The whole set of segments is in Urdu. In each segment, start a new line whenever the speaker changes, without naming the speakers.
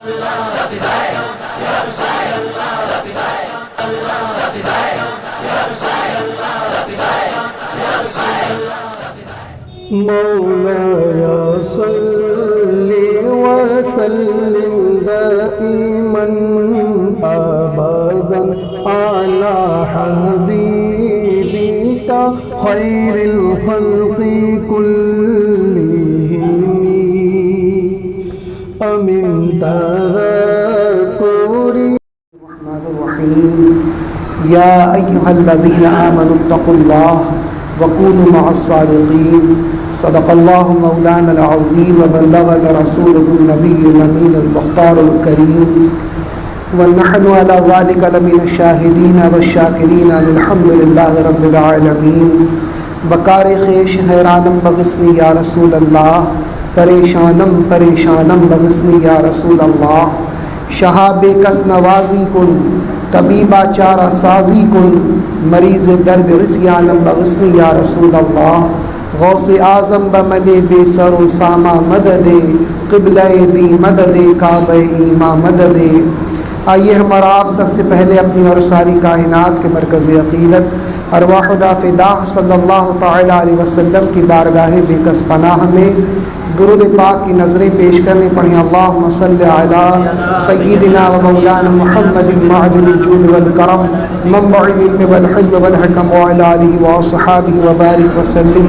مولاي صل وسلم دائما ابدا على حبيبك خير الخلق كلهم امن تذكر الرحمن الرحيم يا ايها الذين امنوا اتقوا الله وكونوا مع الصادقين صدق الله مولانا العظيم وبلغنا رسوله النبي الأمين المختار الكريم ونحن على ذلك لمن الشاهدين والشاكرين الحمد لله رب العالمين بکار خیش حیرانم بغسنی یا رسول اللہ پریشانم بغسنی یا رسول اللہ شہاب کس نوازی کن طبیبہ چارہ سازی کن مریض درد رسیانم بغسنی یا رسول اللہ غوث اعظم بمد بے سر و سامہ مدد قبلہ بھی مدد کعبہ ایماں مدد. آئیے ہمارا آپ سب سے پہلے اپنی اور ساری کائنات کے مرکز عقیدت ارواحنا فداء صلی اللہ تعالی علیہ وسلم کی بارگاہ بے کس پناہ میں درود پاک کی نظریں پیش کرنے پڑھیں. اللہم صلی علی سیدنا و مولانا محمد معدن الجود والکرم منبع العلم والحلم والحکم وعلی آلہ واصحابہ وبارک وسلم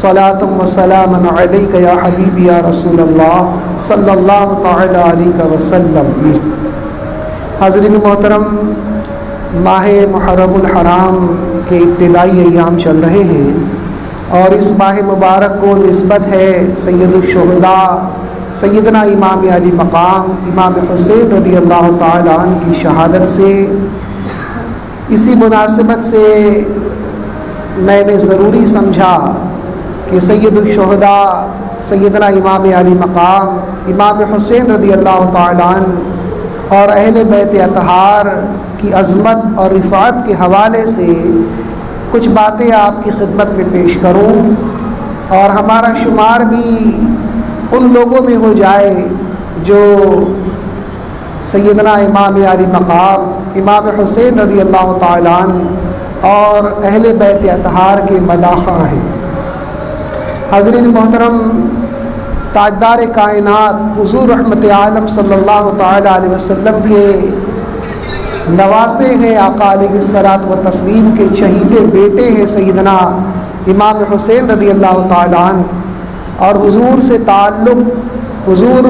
صلاۃ و سلاما علیک یا حبیبی یا رسول اللہ صلی اللہ تعالی علیہ وسلم. حاضرین محترم، ماہ محرم الحرام کے ابتدائی ایام چل رہے ہیں اور اس ماہ مبارک کو نسبت ہے سید الشہداء سیدنا امام علی مقام امام حسین رضی اللہ تعالی عنہ کی شہادت سے. اسی مناسبت سے میں نے ضروری سمجھا کہ سید الشہداء سیدنا امام علی مقام امام حسین رضی اللہ تعالی عنہ اور اہل بیت اطہار کی عظمت اور رفعت کے حوالے سے کچھ باتیں آپ کی خدمت میں پیش کروں اور ہمارا شمار بھی ان لوگوں میں ہو جائے جو سیدنا امام علی مقام امام حسین رضی اللہ تعالی عنہ اور اہل بیت اطہار کے مداحاں ہیں. حضرین محترم، تاجدار کائنات حضور رحمت عالم صلی اللہ تعالی علیہ وسلم کے نواسے ہیں، آقا علیہ الصلاۃ و تسلیم کے چہیتے بیٹے ہیں سیدنا امام حسین رضی اللہ تعالی عنہ، اور حضور سے تعلق، حضور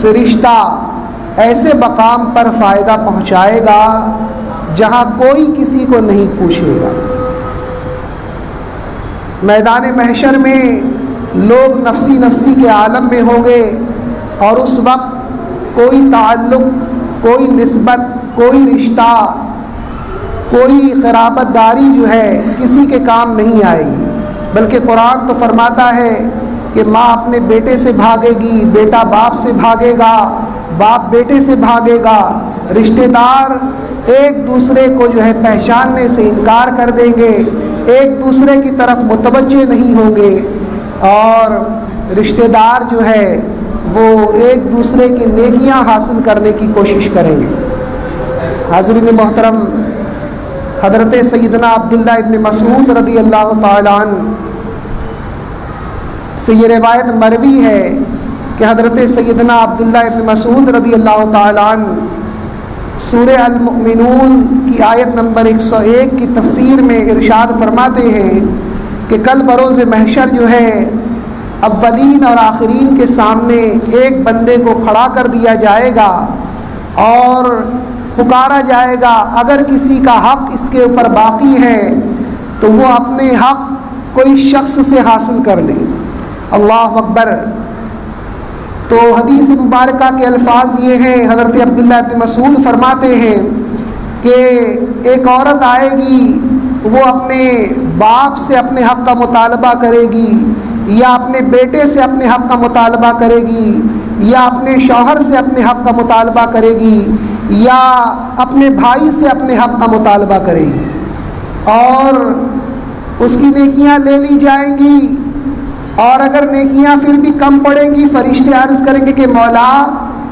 سے رشتہ ایسے مقام پر فائدہ پہنچائے گا جہاں کوئی کسی کو نہیں پوچھے گا. میدان محشر میں لوگ نفسی نفسی کے عالم میں ہوں گے اور اس وقت کوئی تعلق، کوئی نسبت، کوئی رشتہ، کوئی قرابت داری جو ہے کسی کے کام نہیں آئے گی. بلکہ قرآن تو فرماتا ہے کہ ماں اپنے بیٹے سے بھاگے گی، بیٹا باپ سے بھاگے گا، باپ بیٹے سے بھاگے گا، رشتہ دار ایک دوسرے کو جو ہے پہچاننے سے انکار کر دیں گے، ایک دوسرے کی طرف متوجہ نہیں ہوں گے، اور رشتہ دار جو ہے وہ ایک دوسرے کی نیکیاں حاصل کرنے کی کوشش کریں گے. حاضرین محترم، حضرت سیدنا عبداللہ ابن مسعود رضی اللہ تعالی عنہ سے یہ روایت مروی ہے کہ حضرت سیدنا عبداللہ ابن مسعود رضی اللہ تعالی عنہ سورہ المؤمنون کی آیت نمبر 101 کی تفسیر میں ارشاد فرماتے ہیں کہ کل بروز محشر جو ہے اولین اور آخرین کے سامنے ایک بندے کو کھڑا کر دیا جائے گا اور پکارا جائے گا اگر کسی کا حق اس کے اوپر باقی ہے تو وہ اپنے حق کوئی شخص سے حاصل کر لے. اللہ اکبر. تو حدیث مبارکہ کے الفاظ یہ ہیں، حضرت عبداللہ ابن مسعود فرماتے ہیں کہ ایک عورت آئے گی، وہ اپنے باپ سے اپنے حق کا مطالبہ کرے گی، یا اپنے بیٹے سے اپنے حق کا مطالبہ کرے گی، یا اپنے شوہر سے اپنے حق کا مطالبہ کرے گی، یا اپنے بھائی سے اپنے حق کا مطالبہ کرے گی، اور اس کی نیکیاں لے لی جائیں گی. اور اگر نیکیاں پھر بھی کم پڑیں گی، فرشتے عرض کریں گے کہ مولا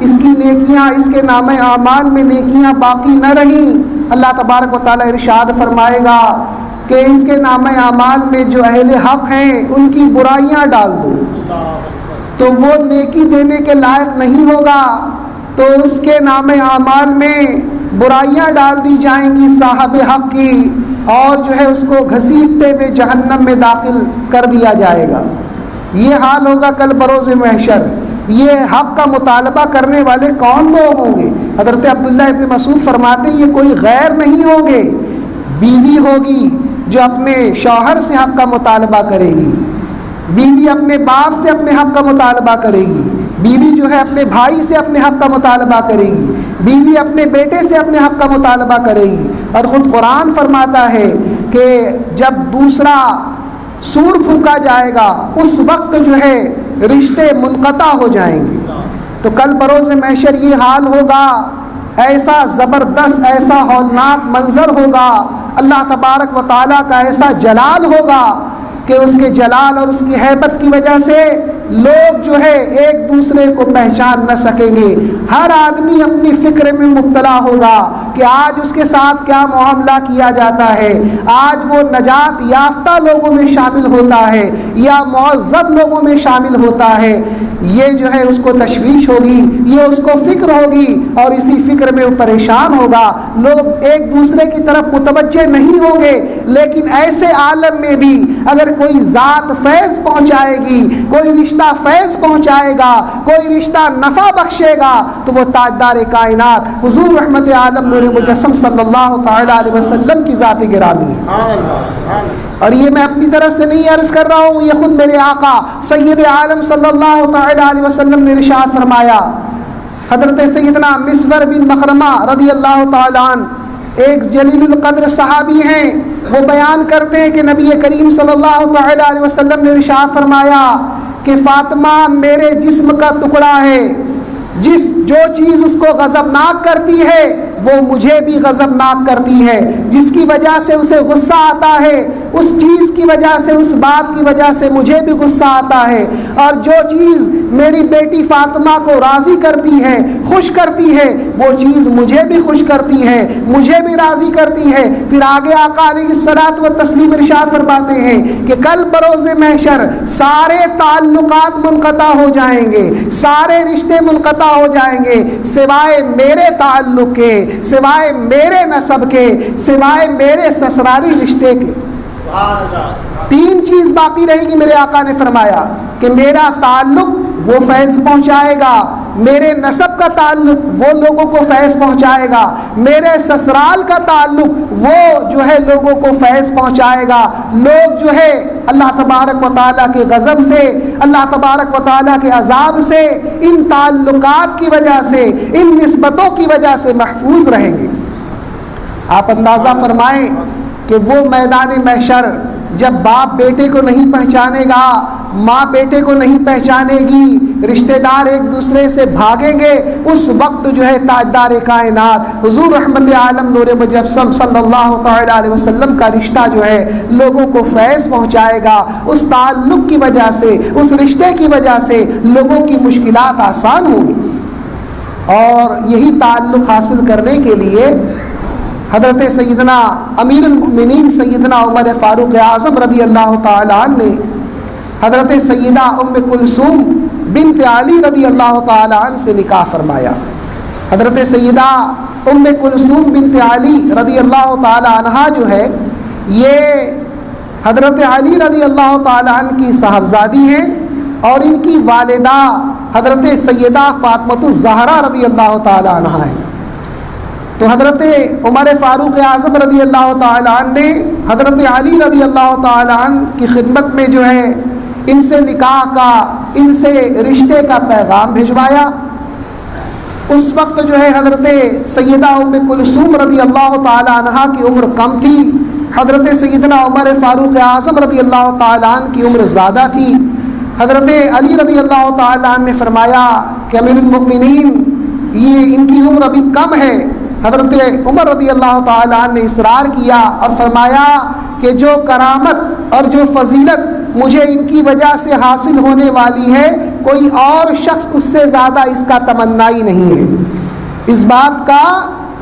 اس کی نیکیاں، اس کے نام اعمال میں نیکیاں باقی نہ رہیں، اللہ تبارک و تعالیٰ ارشاد فرمائے گا کہ اس کے نام اعمال میں جو اہل حق ہیں ان کی برائیاں ڈال دو، تو وہ نیکی دینے کے لائق نہیں ہوگا، تو اس کے نام اعمال میں برائیاں ڈال دی جائیں گی صاحب حق کی، اور جو ہے اس کو گھسیٹتے ہوئے جہنم میں داخل کر دیا جائے گا۔ یہ حال ہوگا کل بروز محشر۔ یہ حق کا مطالبہ کرنے والے کون لوگ ہوں گے؟ حضرت عبداللہ ابن مسعود فرماتے ہیں یہ کوئی غیر نہیں ہوں گے، بیوی ہوگی جو اپنے شوہر سے حق کا مطالبہ کرے گی، بیوی اپنے باپ سے اپنے حق کا مطالبہ کرے گی، بیوی جو ہے اپنے بھائی سے اپنے حق کا مطالبہ کرے گی، بیوی اپنے بیٹے سے اپنے حق کا مطالبہ کرے گی۔ اور خود قرآن فرماتا ہے کہ جب دوسرا سور پھونکا جائے گا اس وقت جو ہے رشتے منقطع ہو جائیں گے۔ تو کل بروز محشر یہ حال ہوگا، ایسا زبردست، ایسا ہولناک منظر ہوگا، اللہ تبارک و تعالیٰ کا ایسا جلال ہوگا کہ اس کے جلال اور اس کی ہیبت کی وجہ سے لوگ جو ہے ایک دوسرے کو پہچان نہ سکیں گے۔ ہر آدمی اپنی فکر میں مبتلا ہوگا کہ آج اس کے ساتھ کیا معاملہ کیا جاتا ہے، آج وہ نجات یافتہ لوگوں میں شامل ہوتا ہے یا معذب لوگوں میں شامل ہوتا ہے۔ یہ جو ہے اس کو تشویش ہوگی، یہ اس کو فکر ہوگی، اور اسی فکر میں وہ پریشان ہوگا۔ لوگ ایک دوسرے کی طرف متوجہ نہیں ہوں گے، لیکن ایسے عالم میں بھی اگر کوئی ذات فیض پہنچائے گی، کوئی رشتہ فیض پہنچائے گا، کوئی رشتہ نفع بخشے گا، تو وہ تاجدار کائنات حضور رحمت عالم نور مجسم صلی اللہ تعالی علیہ وسلم کی ذات گرامی ہے۔ اور یہ میں اپنی طرف سے نہیں عرض کر رہا ہوں، یہ خود میرے آقا سید عالم صلی اللہ تعالی علیہ وسلم نے ارشاد فرمایا۔ حضرت سیدنا مسور بن مخرمہ رضی اللہ تعالی عنہ ایک جلیل القدر صحابی ہیں، وہ بیان کرتے ہیں کہ نبی کریم صلی اللہ تعالی علیہ وسلم نے ارشاد فرمایا کہ فاطمہ میرے جسم کا ٹکڑا ہے، جو چیز اس کو غضبناک کرتی ہے وہ مجھے بھی غضبناک کرتی ہے، جس کی وجہ سے اسے غصہ آتا ہے اس چیز کی وجہ سے، اس بات کی وجہ سے مجھے بھی غصہ آتا ہے، اور جو چیز میری بیٹی فاطمہ کو راضی کرتی ہے، خوش کرتی ہے، وہ چیز مجھے بھی خوش کرتی ہے، مجھے بھی راضی کرتی ہے۔ پھر آگے آقا علیہ الصلوۃ والتسلیم ارشاد فرماتے ہیں کہ کل بروز محشر سارے تعلقات منقطع ہو جائیں گے، سارے رشتے منقطع ہو جائیں گے، سوائے میرے تعلق کے، سوائے میرے نسب کے، سوائے میرے سسرالی رشتے کے۔ تین چیز باقی رہے گی، میرے آقا نے فرمایا کہ میرا تعلق وہ فیض پہنچائے گا، میرے نسب کا تعلق وہ لوگوں کو فیض پہنچائے گا، میرے سسرال کا تعلق وہ جو ہے لوگوں کو فیض پہنچائے گا۔ لوگ جو ہے اللہ تبارک و تعالیٰ کے غضب سے، اللہ تبارک و تعالیٰ کے عذاب سے، ان تعلقات کی وجہ سے، ان نسبتوں کی وجہ سے محفوظ رہیں گے۔ آپ اندازہ فرمائیں کہ وہ میدان محشر جب باپ بیٹے کو نہیں پہچانے گا، ماں بیٹے کو نہیں پہچانے گی، رشتہ دار ایک دوسرے سے بھاگیں گے، اس وقت جو ہے تاجدار کائنات حضور رحمت عالم نور مجسم صلی اللہ تعالی علیہ وسلم کا رشتہ جو ہے لوگوں کو فیض پہنچائے گا۔ اس تعلق کی وجہ سے، اس رشتے کی وجہ سے لوگوں کی مشکلات آسان ہوں گی۔ اور یہی تعلق حاصل کرنے کے لیے حضرت سیدنا امیر المؤمنین سیدنا عمر فاروق اعظم رضی اللہ تعالی عنہ نے حضرت سیدہ ام کلثوم بنت علی رضی اللہ تعالی عنہ سے نکاح فرمایا۔ حضرت سیدہ ام کلثوم بنت علی رضی اللہ تعالی عنہ جو ہے یہ حضرت علی رضی اللہ تعالی عنہ کی صاحبزادی ہیں، اور ان کی والدہ حضرت سیدہ فاطمہ الزہرا رضی اللہ تعالی عنہ ہیں۔ تو حضرت عمر فاروق اعظم رضی اللہ تعالی عنہ نے حضرت علی رضی اللہ تعالی عنہ کی خدمت میں جو ہے ان سے نکاح کا، ان سے رشتے کا پیغام بھجوایا۔ اس وقت جو ہے حضرت سیدہ ام کلثوم رضی اللہ تعالی عنہ کی عمر کم تھی، حضرت سیدنا عمر فاروق اعظم رضی اللہ تعالی عنہ کی عمر زیادہ تھی۔ حضرت علی رضی اللہ تعالی عنہ نے فرمایا کہ امیر المؤمنین یہ ان کی عمر ابھی کم ہے۔ حضرت عمر رضی اللہ تعالی عنہ نے اصرار کیا اور فرمایا کہ جو کرامت اور جو فضیلت مجھے ان کی وجہ سے حاصل ہونے والی ہے، کوئی اور شخص اس سے زیادہ اس کا تمنائی نہیں ہے، اس بات کا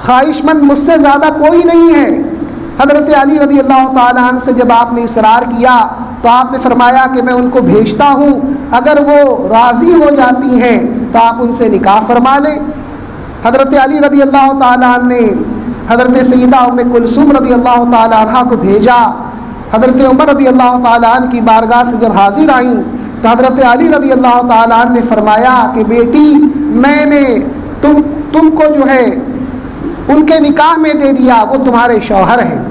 خواہش مند مجھ سے زیادہ کوئی نہیں ہے۔ حضرت علی رضی اللہ تعالیٰ عنہ سے جب آپ نے اصرار کیا تو آپ نے فرمایا کہ میں ان کو بھیجتا ہوں، اگر وہ راضی ہو جاتی ہیں تو آپ ان سے نکاح فرما لیں۔ حضرت علی رضی اللہ تعالیٰ عنہ نے حضرت سیدہ ام کلثوم رضی اللہ تعالیٰ عنہ کو بھیجا۔ حضرت عمر رضی اللہ تعالیٰ عنہ کی بارگاہ سے جب حاضر آئیں تو حضرت علی رضی اللہ تعالیٰ عنہ نے فرمایا کہ بیٹی، میں نے تم کو جو ہے ان کے نکاح میں دے دیا، وہ تمہارے شوہر ہیں۔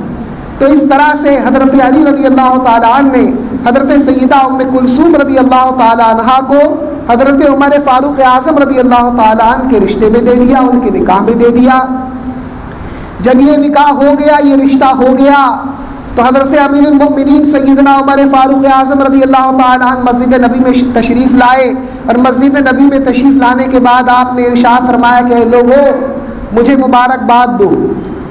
تو اس طرح سے حضرت علی رضی اللہ تعالیٰ عنہ نے حضرت سیدہ ام کلثوم رضی اللہ تعالیٰ عنہ کو حضرت عمر فاروق اعظم رضی اللہ تعالیٰ عنہ کے رشتے میں دے دیا، ان کے نکاح میں دے دیا۔ جب یہ نکاح ہو گیا، یہ رشتہ ہو گیا، تو حضرت امیر المؤمنین سیدنا عمر فاروق اعظم رضی اللہ تعالیٰ عنہ مسجد نبی میں تشریف لائے، اور مسجد نبی میں تشریف لانے کے بعد آپ نے ارشاد فرمایا کہ لوگوں مجھے مبارکباد دو۔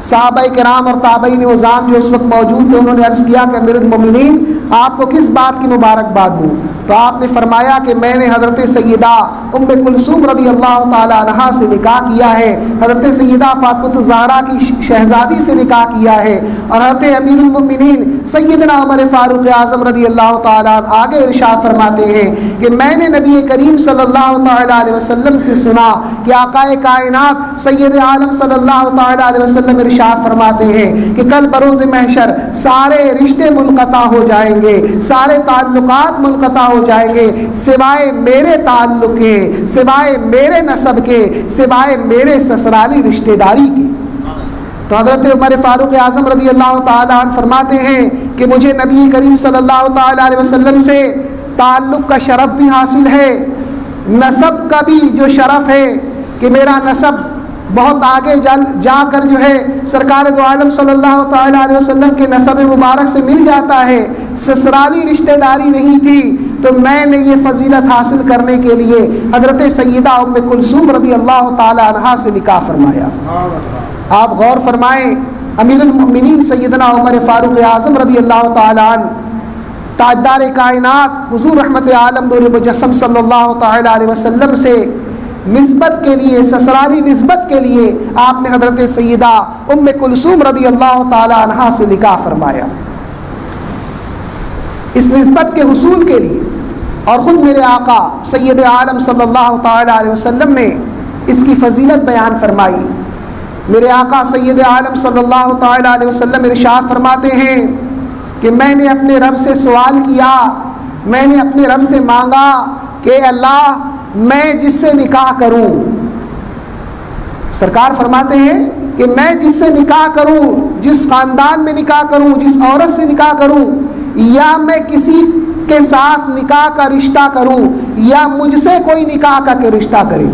صحابہ کرام اور تابعین عظام جو اس وقت موجود تھے انہوں نے عرض کیا کہ امیر المؤمنین آپ کو کس بات کی مبارکباد دوں؟ تو آپ نے فرمایا کہ میں نے حضرت سیدہ ام کلثوم رضی اللہ تعالی عنہا سے نکاح کیا ہے، حضرت سیدہ فاطمہ الزہرا کی شہزادی سے نکاح کیا ہے، اور حضرت امیر المؤمنین سیدنا عمر فاروق اعظم رضی اللہ تعالی عنہ آگے ارشاد فرماتے ہیں کہ میں نے نبی کریم صلی اللہ تعالی علیہ وسلم سے سنا کہ آقا کائنات سید عالم صلی اللہ تعالی علیہ وسلم ارشاد فرماتے ہیں کہ کل بروز محشر سارے رشتے منقطع ہو جائیں گے، سارے تعلقات منقطع ہو جائیں گے، سوائے میرے تعلق کے، سوائے میرے نسب کے، سوائے میرے سسرالی رشتہ داری کے۔ تو حضرت عمر فاروق اعظم رضی اللہ تعالیٰ عنہ فرماتے ہیں کہ مجھے نبی کریم صلی اللہ تعالیٰ علیہ وسلم سے تعلق کا شرف بھی حاصل ہے، نسب کا بھی جو شرف ہے کہ میرا نسب بہت آگے جا کر جو ہے سرکار دو عالم صلی اللہ تعالیٰ علیہ وسلم کے نسب مبارک سے مل جاتا ہے، سسرالی رشتہ داری نہیں تھی۔ تو میں نے یہ فضیلت حاصل کرنے کے لیے حضرت سیدہ ام کلثوم رضی اللہ تعالیٰ عنہا سے نکاح فرمایا۔ آپ غور فرمائیں، امیر المؤمنین سیدنا عمر فاروق اعظم رضی اللہ تعالیٰ عنہ تاجدار کائنات حضور رحمت عالم نور مجسم صلی اللہ تعالیٰ علیہ وسلم سے نسبت کے لیے، سسرالی نسبت کے لیے آپ نے حضرت سیدہ ام کلثوم رضی اللہ تعالی عنہا سے نکاح فرمایا، اس نسبت کے حصول کے لیے۔ اور خود میرے آقا سید عالم صلی اللہ تعالی علیہ وسلم نے اس کی فضیلت بیان فرمائی۔ میرے آقا سید عالم صلی اللہ تعالی علیہ وسلم ارشاد فرماتے ہیں کہ میں نے اپنے رب سے سوال کیا، میں نے اپنے رب سے مانگا کہ اللہ میں جس سے نکاح کروں، سرکار فرماتے ہیں کہ میں جس سے نکاح کروں، جس خاندان میں نکاح کروں، جس عورت سے نکاح کروں، یا میں کسی کے ساتھ نکاح کا رشتہ کروں یا مجھ سے کوئی نکاح کا رشتہ کرے،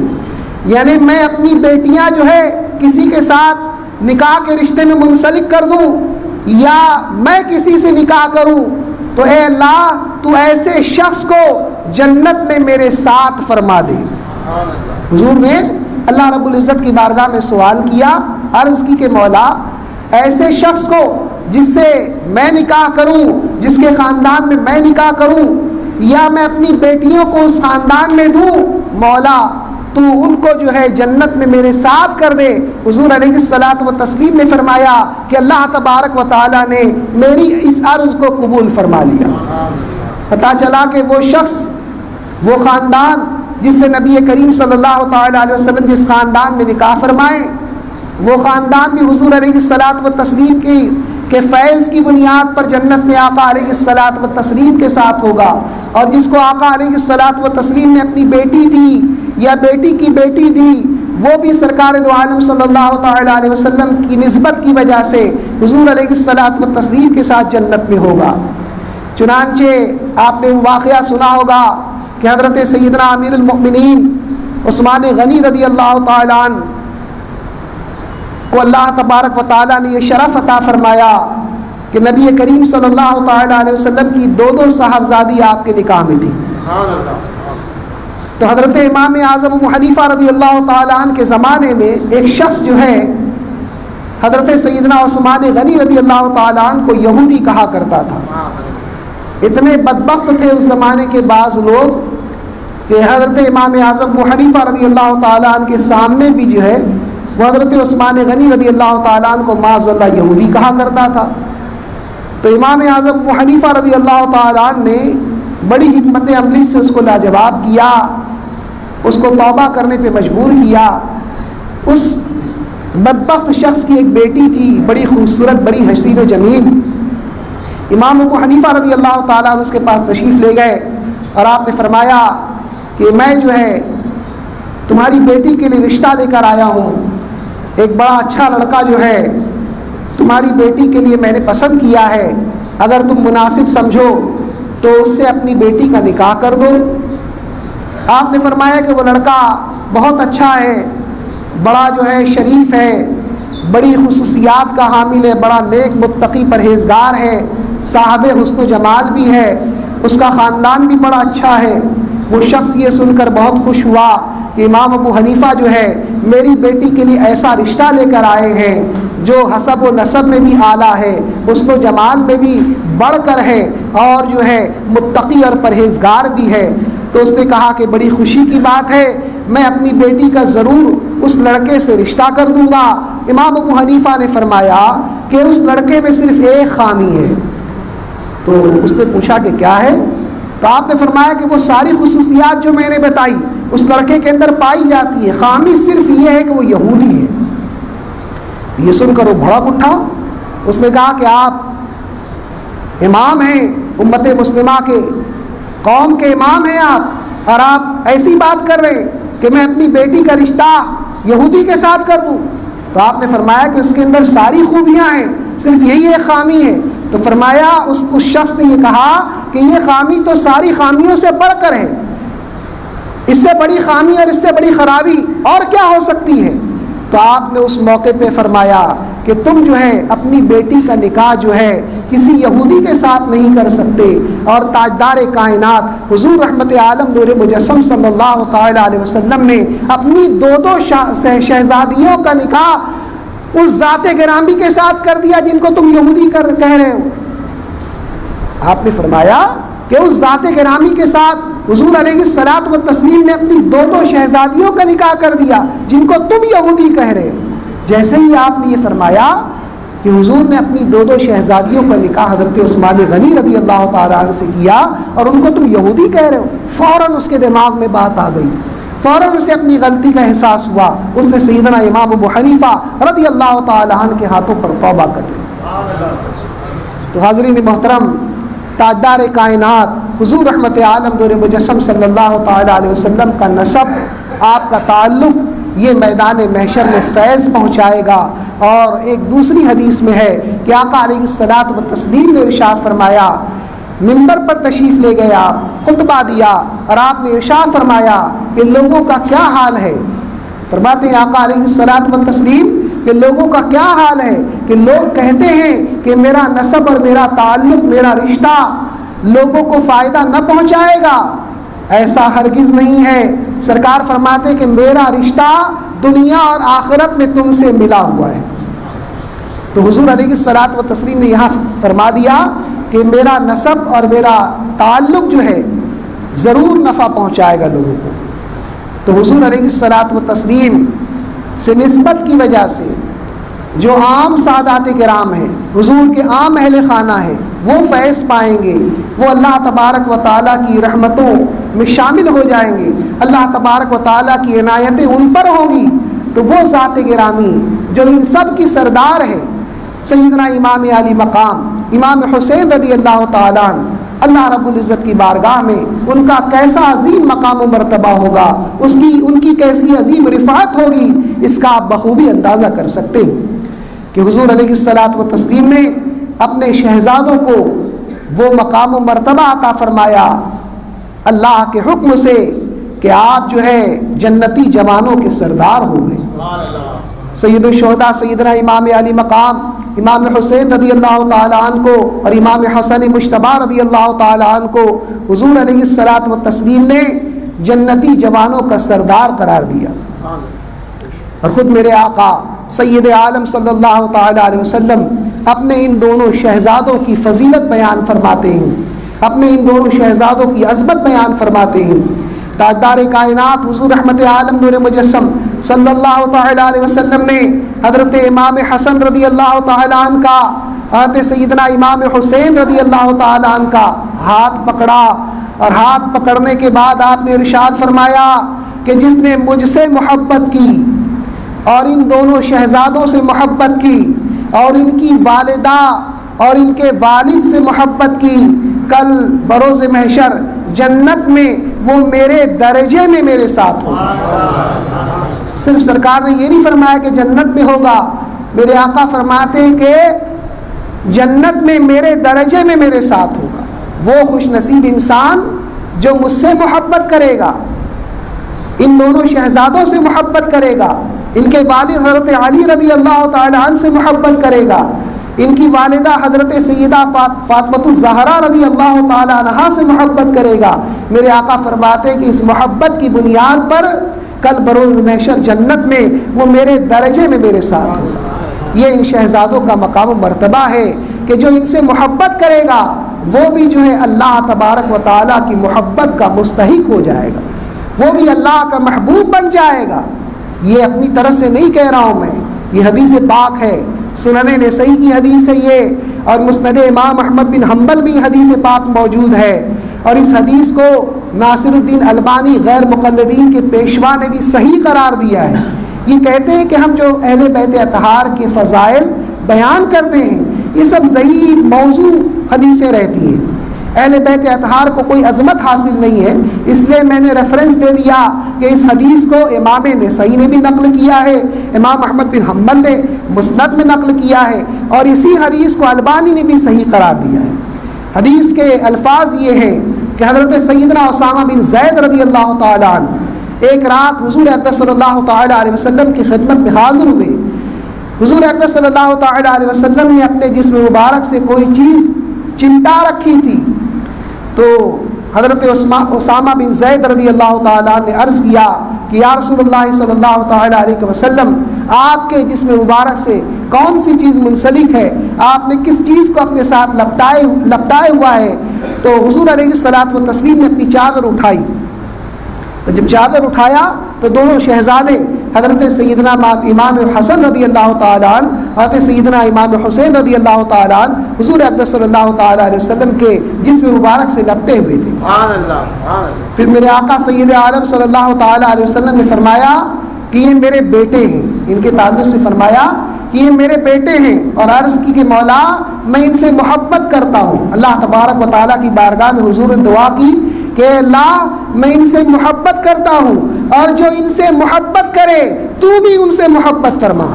یعنی میں اپنی بیٹیاں جو ہے کسی کے ساتھ نکاح کے رشتے میں منسلک کر دوں یا میں کسی سے نکاح کروں، تو اے اللہ تو ایسے شخص کو جنت میں میرے ساتھ فرما دے۔ حضور نے اللہ رب العزت کی بارگاہ میں سوال کیا، عرض کی کہ مولا ایسے شخص کو جس سے میں نکاح کروں، جس کے خاندان میں میں نکاح کروں، یا میں اپنی بیٹیوں کو اس خاندان میں دوں، مولا تو ان کو جو ہے جنت میں میرے ساتھ کر دے۔ حضور علیہ الصلوۃ والتسلیم نے فرمایا کہ اللہ تبارک و تعالیٰ نے میری اس عرض کو قبول فرما لیا۔ پتہ چلا کہ وہ شخص، وہ خاندان جس سے نبی کریم صلی اللہ تعالیٰ علیہ وسلم جس خاندان میں نکاح فرمائے، وہ خاندان بھی حضور علیہ الصلوۃ والتسلیم کے فیض کی بنیاد پر جنت میں آقا علیہ الصلوۃ والتسلیم کے ساتھ ہوگا۔ اور جس کو آقا علیہ الصلوۃ والتسلیم نے اپنی بیٹی دی یا بیٹی کی بیٹی دی، وہ بھی سرکار دو عالم صلی اللہ تعالیٰ علیہ وسلم کی نسبت کی وجہ سے حضور علیہ الصلوۃ والتسلیم کے ساتھ جنت میں ہوگا۔ چنانچہ آپ نے وہ واقعہ سنا ہوگا کہ حضرت سیدنا امیر المؤمنین عثمان غنی رضی اللہ تعالیٰ عنہ کو اللہ تبارک و تعالیٰ نے یہ شرف عطا فرمایا کہ نبی کریم صلی اللہ تعالیٰ علیہ وسلم کی دو صاحبزادی آپ کے نکاح میں تھی۔ تو حضرت امام اعظم ابو حنیفہ رضی اللہ تعالیٰ عنہ کے زمانے میں ایک شخص جو ہے حضرت سیدنا عثمان غنی رضی اللہ تعالیٰ عنہ کو یہودی کہا کرتا تھا۔ اتنے بدبخت تھے اس زمانے کے بعض لوگ کہ حضرت امام اعظم ابو حنیفہ رضی اللہ تعالیٰ عنہ کے سامنے بھی جو ہے وہ حضرت عثمان غنی رضی اللہ تعالیٰ عنہ کو معاذ اللہ یہودی کہا کرتا تھا. تو امام اعظم ابو حنیفہ رضی اللہ تعالیٰ عنہ نے بڑی حکمت عملی سے اس کو لاجواب کیا، اس کو توبہ کرنے پہ مجبور کیا. اس بدبخت شخص کی ایک بیٹی تھی، بڑی خوبصورت، بڑی حسین و جمیل. امام ابو حنیفہ رضی اللہ تعالیٰ عنہ اس کے پاس تشریف لے گئے اور آپ نے فرمایا کہ میں جو ہے تمہاری بیٹی کے لیے رشتہ لے کر آیا ہوں. ایک بڑا اچھا لڑکا جو ہے تمہاری بیٹی کے لیے میں نے پسند کیا ہے، اگر تم مناسب سمجھو تو اس سے اپنی بیٹی کا نکاح کر دو. آپ نے فرمایا کہ وہ لڑکا بہت اچھا ہے، بڑا جو ہے شریف ہے، بڑی خصوصیات کا حامل ہے، بڑا نیک متقی پرہیزگار ہے، صاحب حسن و جمال بھی ہے، اس کا خاندان بھی بڑا اچھا ہے. وہ شخص یہ سن کر بہت خوش ہوا کہ امام ابو حنیفہ جو ہے میری بیٹی کے لیے ایسا رشتہ لے کر آئے ہیں جو حسب و نسب میں بھی اعلیٰ ہے، حسن و جمال میں بھی بڑھ کر ہے، اور جو ہے متقی اور پرہیزگار بھی ہے. تو اس نے کہا کہ بڑی خوشی کی بات ہے، میں اپنی بیٹی کا ضرور اس لڑکے سے رشتہ کر دوں گا. امام ابو حنیفہ نے فرمایا کہ اس لڑکے میں صرف ایک خامی ہے. تو اس نے پوچھا کہ کیا ہے؟ تو آپ نے فرمایا کہ وہ ساری خصوصیات جو میں نے بتائی اس لڑکے کے اندر پائی جاتی ہے، خامی صرف یہ ہے کہ وہ یہودی ہے. یہ سن کر وہ بھڑک اٹھا. اس نے کہا کہ آپ امام ہیں امت مسلمہ کے، قوم کے امام ہیں آپ، اور آپ ایسی بات کر رہے کہ میں اپنی بیٹی کا رشتہ یہودی کے ساتھ کر دوں. تو آپ نے فرمایا کہ اس کے اندر ساری خوبیاں ہیں، صرف یہی ایک خامی ہے. تو فرمایا اس شخص نے یہ کہا کہ یہ خامی تو ساری خامیوں سے بڑھ کر ہے، اس سے بڑی خامی اور اس سے بڑی خرابی اور کیا ہو سکتی ہے؟ تو آپ نے اس موقع پہ فرمایا کہ تم جو ہے اپنی بیٹی کا نکاح جو ہے کسی یہودی کے ساتھ نہیں کر سکتے، اور تاجدار کائنات حضور رحمت عالم نور مجسم صلی اللہ تعالی علیہ وسلم نے اپنی دو شہزادیوں کا نکاح اس ذات گرامی کے ساتھ کر دیا جن کو تم یہودی کہہ رہے ہو. آپ نے فرمایا کہ اس ذات گرامی کے ساتھ حضور علیہ الصلوۃ والتسلیم نے اپنی دو شہزادیوں کا نکاح کر دیا جن کو تم یہودی کہہ رہے ہو. جیسے ہی آپ نے یہ فرمایا کہ حضور نے اپنی دو شہزادیوں کا نکاح حضرت عثمان غنی رضی اللہ تعالیٰ عنہ سے کیا اور ان کو تم یہودی کہہ رہے ہو، فوراً اس کے دماغ میں بات آ گئی، فوراً اسے اپنی غلطی کا احساس ہوا. اس نے سیدنا امام ابو حنیفہ رضی اللہ تعالیٰ عنہ کے ہاتھوں پر توبہ کر لی. تو حاضرین محترم، تاجدار کائنات حضور رحمت عالم نور مجسم صلی اللہ تعالیٰ علیہ وسلم کا نسب، آپ کا تعلق یہ میدان محشر میں فیض پہنچائے گا. اور ایک دوسری حدیث میں ہے کہ آقا علیہ الصلوۃ والتسلیم نے ارشاد فرمایا، منبر پر تشریف لے گئے، آپ خطبہ دیا اور آپ نے ارشاد فرمایا کہ لوگوں کا کیا حال ہے. فرماتے ہیں آقا علیہ الصلوۃ والتسلیم کہ لوگوں کا کیا حال ہے کہ لوگ کہتے ہیں کہ میرا نسب اور میرا تعلق، میرا رشتہ لوگوں کو فائدہ نہ پہنچائے گا. ایسا ہرگز نہیں ہے. سرکار فرماتے کہ میرا رشتہ دنیا اور آخرت میں تم سے ملا ہوا ہے. تو حضور علیہ الصلوۃ والتسلیم نے یہاں فرما دیا کہ میرا نسب اور میرا تعلق جو ہے ضرور نفع پہنچائے گا لوگوں کو. تو حضور علیہ الصلوۃ والتسلیم سے نسبت کی وجہ سے جو عام سادات کرام ہیں، حضور کے عام اہل خانہ ہیں، وہ فیض پائیں گے، وہ اللہ تبارک و تعالیٰ کی رحمتوں میں شامل ہو جائیں گے، اللہ تبارک و تعالیٰ کی عنایتیں ان پر ہوں گی. تو وہ ذات گرامی جو ان سب کی سردار ہے، سیدنا امام علی مقام امام حسین رضی اللہ تعالیٰ عنہ، اللہ رب العزت کی بارگاہ میں ان کا کیسا عظیم مقام و مرتبہ ہوگا، ان کی کیسی عظیم رفعت ہوگی، اس کا آپ بخوبی اندازہ کر سکتے ہیں کہ حضور علیہ الصلوۃ والتسلیم نے اپنے شہزادوں کو وہ مقام و مرتبہ عطا فرمایا اللہ کے حکم سے کہ آپ جو ہے جنتی جوانوں کے سردار ہو گئے. سید الشہداء سیدنا امام علی مقام امام حسین رضی اللہ تعالیٰ عنہ کو اور امام حسن مجتبی رضی اللہ تعالیٰ عنہ کو حضور علیہ الصلوۃ والتسلیم نے جنتی جوانوں کا سردار قرار دیا. اور خود میرے آقا سید عالم صلی اللہ تعالیٰ علیہ وسلم اپنے ان دونوں شہزادوں کی فضیلت بیان فرماتے ہیں اپنے ان دونوں شہزادوں کی عظمت بیان فرماتے ہیں۔ تاجدار کائنات حضور رحمت عالم نور مجسم صلی اللہ تعالی علیہ وسلم نے حضرت امام حسن رضی اللہ تعالی عنہ کا، حضرت سیدنا امام حسین رضی اللہ تعالی عنہ کا ہاتھ پکڑا، اور ہاتھ پکڑنے کے بعد آپ نے ارشاد فرمایا کہ جس نے مجھ سے محبت کی اور ان دونوں شہزادوں سے محبت کی اور ان کی والدہ اور ان کے والد سے محبت کی، کل بروز محشر جنت میں وہ میرے درجے میں میرے ساتھ ہوگا۔ صرف سرکار نے یہ نہیں فرمایا کہ جنت میں ہوگا، میرے آقا فرماتے ہیں کہ جنت میں میرے درجے میں میرے ساتھ ہوگا۔ وہ خوش نصیب انسان جو مجھ سے محبت کرے گا، ان دونوں شہزادوں سے محبت کرے گا، ان کے والد حضرت علی رضی اللہ تعالی عنہ سے محبت کرے گا، ان کی والدہ حضرت سیدہ فاطمۃ الزہرا رضی اللہ تعالی عنہا سے محبت کرے گا۔ میرے آقا فرماتے ہیں کہ اس محبت کی بنیاد پر کل بروز محشر جنت میں وہ میرے درجے میں میرے ساتھ ہوگا۔ یہ ان شہزادوں کا مقام و مرتبہ ہے کہ جو ان سے محبت کرے گا وہ بھی جو ہے اللہ تبارک و تعالیٰ کی محبت کا مستحق ہو جائے گا، وہ بھی اللہ کا محبوب بن جائے گا۔ یہ اپنی طرف سے نہیں کہہ رہا ہوں میں، یہ حدیث پاک ہے، سنن نسائی کی حدیث ہے یہ، اور مسند امام احمد بن حنبل بھی حدیث پاک موجود ہے، اور اس حدیث کو ناصر الدین البانی غیر مقلدین کے پیشوا نے بھی صحیح قرار دیا ہے۔ یہ کہتے ہیں کہ ہم جو اہل بیت اطہار کے فضائل بیان کرتے ہیں یہ سب ضعیف موضوع حدیثیں رہتی ہیں، اہل بیت اطہار کو کوئی عظمت حاصل نہیں ہے، اس لیے میں نے ریفرنس دے دیا کہ اس حدیث کو امام نسائی نے بھی نقل کیا ہے، امام احمد بن حنبل نے مسند میں نقل کیا ہے، اور اسی حدیث کو البانی نے بھی صحیح قرار دیا ہے۔ حدیث کے الفاظ یہ ہیں کہ حضرت سیدنا اسامہ بن زید رضی اللہ تعالی عنہ ایک رات حضور اقدس صلی اللہ تعالی علیہ وسلم کی خدمت میں حاضر ہوئے۔ حضور اقدس صلی اللہ تعالی علیہ وسلم نے اپنے جسم مبارک سے کوئی چیز چمٹا رکھی تھی، تو حضرت اسامہ بن زید رضی اللہ تعالیٰ نے عرض کیا کہ یا رسول اللہ صلی اللہ تعالیٰ علیہ وسلم، آپ کے جسم مبارک سے کون سی چیز منسلک ہے، آپ نے کس چیز کو اپنے ساتھ لپٹائے ہوا ہے؟ تو حضور علیہ الصلوۃ والتسلیم نے اپنی چادر اٹھائی، تو جب چادر اٹھایا تو دونوں شہزادے حضرت سیدنا امام حسن رضی اللہ تعالیٰ عنہ، حضرت سیدنا امام حسین رضی اللہ تعالیٰ عنہ حضور اقدس صلی اللہ تعالیٰ علیہ وسلم کے جسم مبارک سے لپٹے ہوئے تھے۔ پھر میرے آقا سید عالم صلی اللہ تعالیٰ علیہ وسلم نے فرمایا کہ یہ میرے بیٹے ہیں، ان کے تعلق سے فرمایا کہ یہ میرے بیٹے ہیں، اور عرض کی کہ مولا میں ان سے محبت کرتا ہوں۔ اللہ تبارک و تعالیٰ کی بارگاہ میں حضور نے دعا کی کہ اللہ میں ان سے محبت کرتا ہوں، اور جو ان سے محبت کرے تو بھی ان سے محبت فرما۔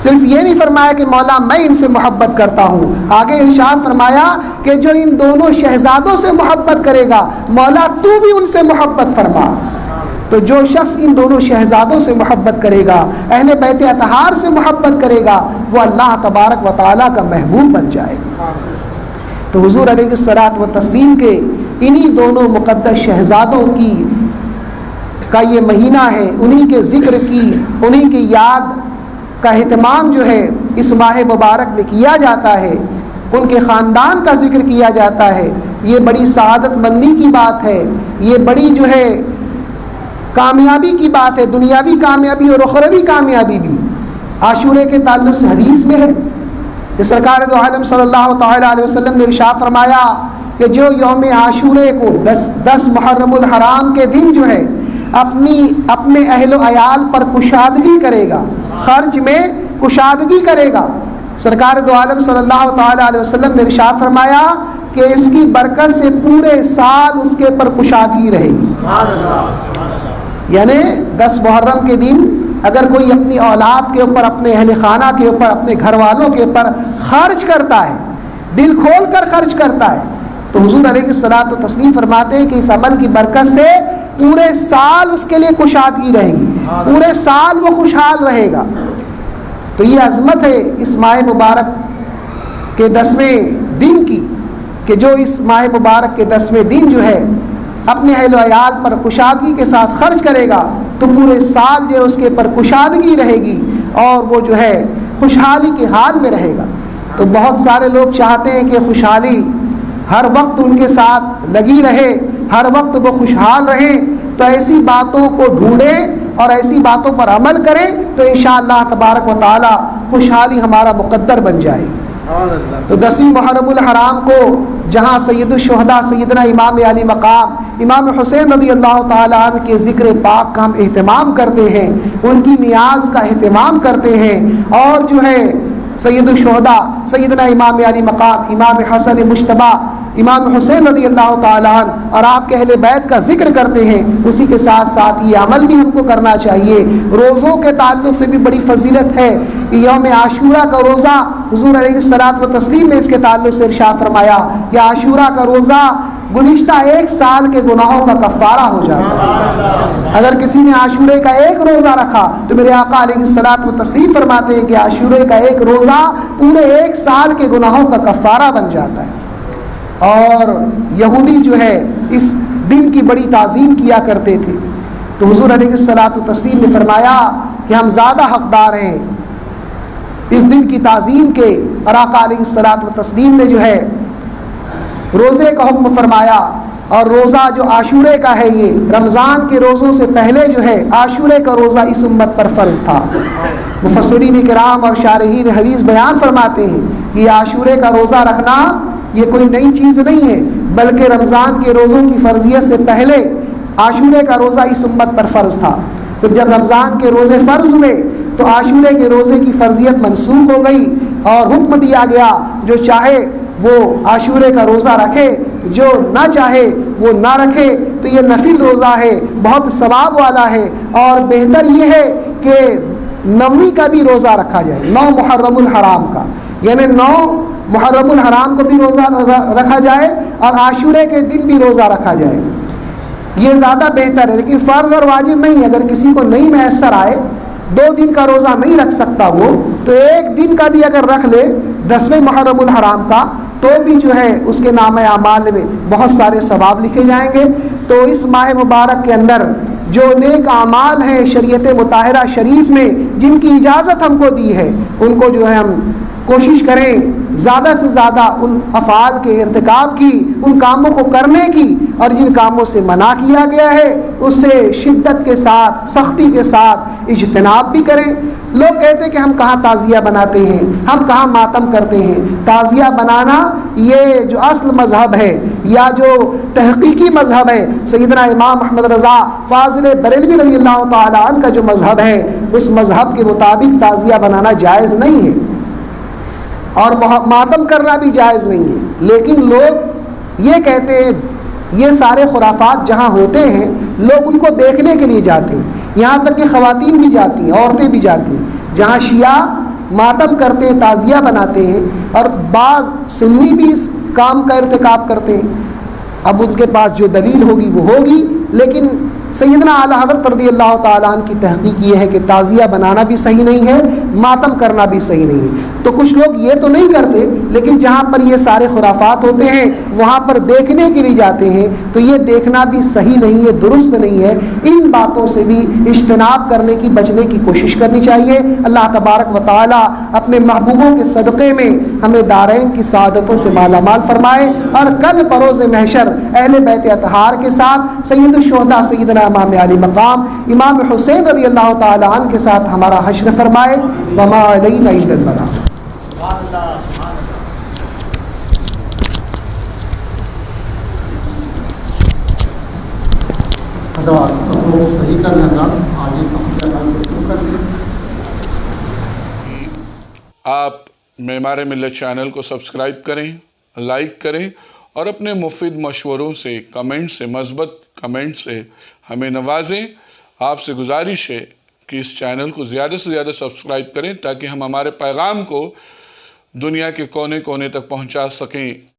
صرف یہ نہیں فرمایا کہ مولا میں ان سے محبت کرتا ہوں، آگے ارشاد فرمایا کہ جو ان دونوں شہزادوں سے محبت کرے گا مولا تو بھی ان سے محبت فرما۔ تو جو شخص ان دونوں شہزادوں سے محبت کرے گا، اہل بیت اطہار سے محبت کرے گا، وہ اللہ تبارک و تعالیٰ کا محبوب بن جائے گا۔ تو حضور علیہ الصلوۃ والتسلیم کے انہی دونوں مقدس شہزادوں کا یہ مہینہ ہے، انہی کے ذکر کی، انہی کی یاد کا اہتمام جو ہے اس ماہ مبارک میں کیا جاتا ہے، ان کے خاندان کا ذکر کیا جاتا ہے۔ یہ بڑی سعادت مندی کی بات ہے، یہ بڑی جو ہے کامیابی کی بات ہے، دنیاوی کامیابی اور اخروی کامیابی بھی۔ عاشورے کے تعلق سے حدیث میں ہے کہ سرکار دو عالم صلی اللہ تعالی علیہ وسلم نے ارشاد فرمایا کہ جو یوم عاشورے کو 10 محرم الحرام کے دن جو ہے اپنے اہل و عیال پر کشادگی کرے گا، خرچ میں کشادگی کرے گا، سرکار دو عالم صلی اللہ تعالی علیہ وسلم نے ارشاد فرمایا کہ اس کی برکت سے پورے سال اس کے پر کشادگی رہے گی۔ یعنی 10 محرم کے دن اگر کوئی اپنی اولاد کے اوپر، اپنے اہل خانہ کے اوپر، اپنے گھر والوں کے اوپر خرچ کرتا ہے، دل کھول کر خرچ کرتا ہے، تو حضور علیہ الصلوۃ والتسلیم فرماتے ہیں کہ اس عمل کی برکت سے پورے سال اس کے لیے کشادگی رہے گی، پورے سال وہ خوشحال رہے گا۔ تو یہ عظمت ہے اس ماہ مبارک کے 10ویں دن کی، کہ جو اس ماہ مبارک کے 10ویں دن جو ہے اپنے اہل و عیال پر کشادگی کے ساتھ خرچ کرے گا تو پورے سال جو اس کے پر کشادگی رہے گی اور وہ جو ہے خوشحالی کے حال میں رہے گا۔ تو بہت سارے لوگ چاہتے ہیں کہ خوشحالی ہر وقت ان کے ساتھ لگی رہے، ہر وقت وہ خوشحال رہیں، تو ایسی باتوں کو ڈھونڈیں اور ایسی باتوں پر عمل کریں تو انشاءاللہ تبارک و تعالی خوشحالی ہمارا مقدر بن جائے۔ تو 10 محرم الحرام کو جہاں سید الشہداء سیدنا امام علی مقام امام حسین رضی اللہ تعالیٰ عنہ کے ذکر پاک کا ہم اہتمام کرتے ہیں، ان کی نیاز کا اہتمام کرتے ہیں، اور جو ہے سید الشہداء سیدنا امام علی مقام امام حسن مجتبی امام حسین رضی اللہ تعالیٰ عنہ اور آپ کے اہل بیت کا ذکر کرتے ہیں، اسی کے ساتھ ساتھ یہ عمل بھی ہم کو کرنا چاہیے۔ روزوں کے تعلق سے بھی بڑی فضیلت ہے کہ یوم عاشورہ کا روزہ حضور علیہ الصلوۃ والتسلیم نے اس کے تعلق سے ارشاد فرمایا کہ عاشورہ کا روزہ گزشتہ 1 سال کے گناہوں کا کفارہ ہو جاتا ہے۔ اگر کسی نے عاشورے کا 1 روزہ رکھا تو میرے آقا علیہ الصلوۃ والتسلیم فرماتے ہیں کہ عاشورے کا 1 روزہ پورے 1 سال کے گناہوں کا کفارہ بن جاتا ہے۔ اور یہودی جو ہے اس دن کی بڑی تعظیم کیا کرتے تھے، تو حضور علیہ الصلوۃ والتسلیم نے فرمایا کہ ہم زیادہ حقدار ہیں اس دن کی تعظیم کے، اور آقا علیہ الصلوۃ والتسلیم نے جو ہے روزے کا حکم فرمایا، اور روزہ جو عاشورے کا ہے یہ رمضان کے روزوں سے پہلے جو ہے عاشورے کا روزہ اس امت پر فرض تھا۔ مفسرین کرام اور شارحین حدیث بیان فرماتے ہیں کہ یہ عاشورے کا روزہ رکھنا یہ کوئی نئی چیز نہیں ہے، بلکہ رمضان کے روزوں کی فرضیت سے پہلے عاشورے کا روزہ اس امت پر فرض تھا۔ پھر جب رمضان کے روزے فرض ہوئے تو عاشورے کے روزے کی فرضیت منسوخ ہو گئی اور حکم دیا گیا جو چاہے وہ عاشورے کا روزہ رکھے، جو نہ چاہے وہ نہ رکھے۔ تو یہ نفل روزہ ہے، بہت ثواب والا ہے، اور بہتر یہ ہے کہ 9ویں کا بھی روزہ رکھا جائے، 9 محرم الحرام کا، یعنی 9 محرم الحرام کو بھی روزہ رکھا جائے اور عاشورے کے دن بھی روزہ رکھا جائے، یہ زیادہ بہتر ہے۔ لیکن فرض اور واجب نہیں، اگر کسی کو نہیں میسر آئے 2 دن کا روزہ نہیں رکھ سکتا وہ، تو 1 دن کا بھی اگر رکھ لے 10ویں محرم الحرام کا تو بھی جو ہے اس کے نامہ اعمال میں بہت سارے ثواب لکھے جائیں گے۔ تو اس ماہ مبارک کے اندر جو نیک اعمال ہیں شریعت مطہرہ شریف میں جن کی اجازت ہم کو دی ہے، ان کو جو ہے ہم کوشش کریں زیادہ سے زیادہ ان افعال کے ارتکاب کی، ان کاموں کو کرنے کی، اور جن کاموں سے منع کیا گیا ہے اس سے شدت کے ساتھ سختی کے ساتھ اجتناب بھی کریں۔ لوگ کہتے ہیں کہ ہم کہاں تعزیہ بناتے ہیں، ہم کہاں ماتم کرتے ہیں۔ تعزیہ بنانا یہ جو اصل مذہب ہے یا جو تحقیقی مذہب ہے سیدنا امام احمد رضا فاضل بریلوی رضی اللہ تعالیٰ عنہ کا جو مذہب ہے، اس مذہب کے مطابق تعزیہ بنانا جائز نہیں ہے اور ماتم کرنا بھی جائز نہیں ہے۔ لیکن لوگ یہ کہتے ہیں، یہ سارے خرافات جہاں ہوتے ہیں لوگ ان کو دیکھنے کے لیے جاتے ہیں، یہاں تک کہ خواتین بھی جاتی ہیں، عورتیں بھی جاتی ہیں۔ جہاں شیعہ ماتم کرتے ہیں، تعزیہ بناتے ہیں، اور بعض سنی بھی اس کام کا ارتکاب کرتے ہیں، اب ان کے پاس جو دلیل ہوگی وہ ہوگی، لیکن سیدنا اعلیٰ حضرت رضی اللہ تعالیٰ عنہ کی تحقیق یہ ہے کہ تعزیہ بنانا بھی صحیح نہیں ہے، ماتم کرنا بھی صحیح نہیں ہے۔ تو کچھ لوگ یہ تو نہیں کرتے، لیکن جہاں پر یہ سارے خرافات ہوتے ہیں وہاں پر دیکھنے کے لیے جاتے ہیں، تو یہ دیکھنا بھی صحیح نہیں ہے، درست نہیں ہے۔ ان باتوں سے بھی اجتناب کرنے کی، بچنے کی کوشش کرنی چاہیے۔ اللہ تبارک و تعالیٰ اپنے محبوبوں کے صدقے میں ہمیں دارین کی سعادتوں سے مالا مال فرمائے، اور کل بروز محشر اہل بیت اطہار کے ساتھ سید الشہداء سیدنا امام علی مقام امام حسین رضی اللہ تعالی عنہ کے ساتھ ہمارا حشر فرمائے۔ وما علینا الا البلاغ۔
سب کو صحیح کرنا تھا،
آپ معمار ملت چینل کو سبسکرائب کریں، لائک کریں، اور اپنے مفید مشوروں سے، کمنٹ سے، مثبت کمنٹ سے ہمیں نوازیں۔ آپ سے گزارش ہے کہ اس چینل کو زیادہ سے زیادہ سبسکرائب کریں تاکہ ہم ہمارے پیغام کو دنیا کے کونے کونے تک پہنچا سکیں۔